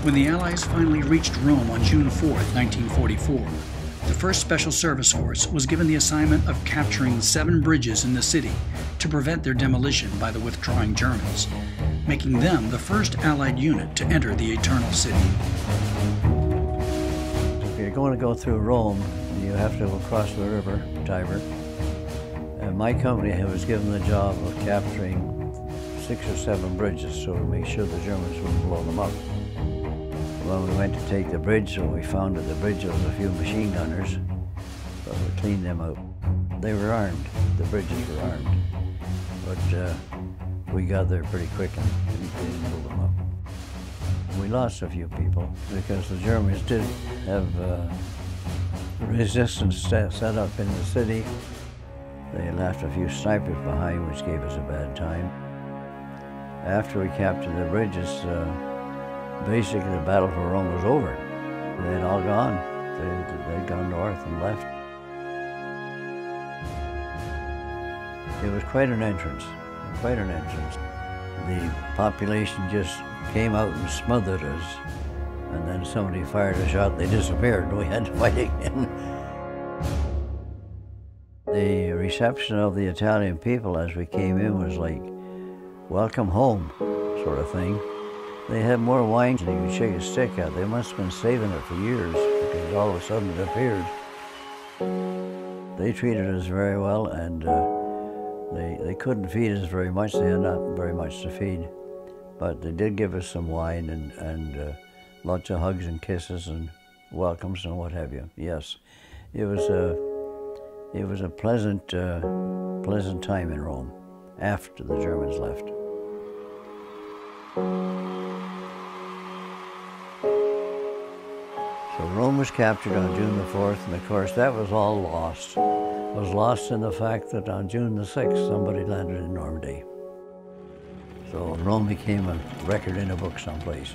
When the Allies finally reached Rome on June 4, 1944, the 1st Special Service Force was given the assignment of capturing 7 bridges in the city to prevent their demolition by the withdrawing Germans, making them the first Allied unit to enter the Eternal City. If you're going to go through Rome, you have to go across the river, Tiber. And my company was given the job of capturing 6 or 7 bridges so to make sure the Germans wouldn't blow them up. When we went to take the bridge, we found at the bridge there was a few machine gunners, but we cleaned them out. They were armed, the bridges were armed, but we got there pretty quick and didn't blow them up. We lost a few people because the Germans did have resistance set up in the city. They left a few snipers behind, which gave us a bad time. After we captured the bridges, basically the battle for Rome was over. They had all gone. They'd gone north and left. It was quite an entrance, quite an entrance. The population just came out and smothered us, and then somebody fired a shot, they disappeared, and we had to fight again. The reception of the Italian people as we came in was like, welcome home, sort of thing. They had more wine than you could shake a stick at. They must have been saving it for years because all of a sudden it appeared. They treated us very well, and they couldn't feed us very much. They had not very much to feed. But they did give us some wine and lots of hugs and kisses and welcomes and what have you. Yes, it was a pleasant, pleasant time in Rome after the Germans left. So Rome was captured on June the 4th, and of course that was all lost. It was lost in the fact that on June the 6th, somebody landed in Normandy. So Rome became a record in a book someplace.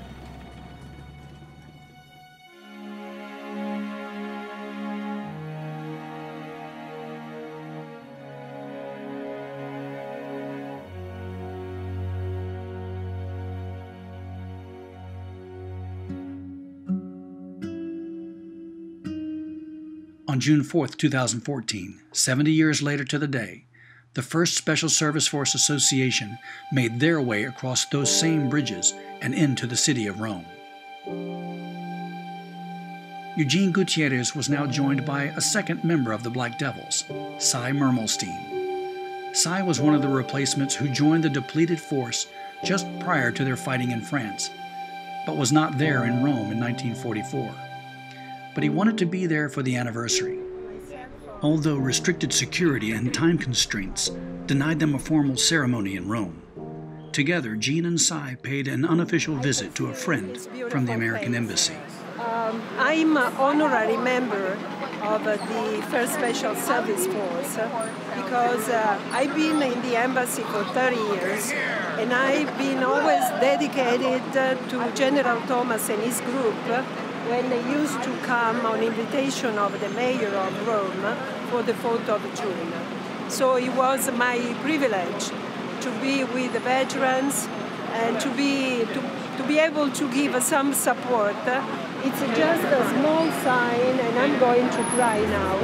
On June 4, 2014, 70 years later to the day, the 1st Special Service Force Association made their way across those same bridges and into the city of Rome. Eugene Gutierrez was now joined by a second member of the Black Devils, Cy Mermelstein. Cy was one of the replacements who joined the depleted force just prior to their fighting in France, but was not there in Rome in 1944. But he wanted to be there for the anniversary. Although restricted security and time constraints denied them a formal ceremony in Rome, together Gene and Cy paid an unofficial visit to a friend from the American Embassy. I'm an honorary member of the 1st Special Service Force because I've been in the embassy for 30 years and I've been always dedicated to General Thomas and his group when they used to come on invitation of the mayor of Rome for the 4th of June. So it was my privilege to be with the veterans and to be able to give some support. It's just a small sign, and I'm going to cry now.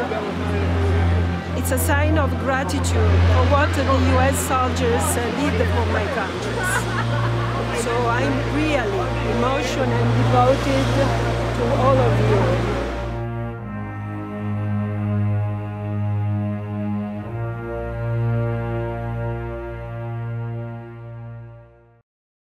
It's a sign of gratitude for what the US soldiers did for my country. So I'm really emotional and devoted to all of you.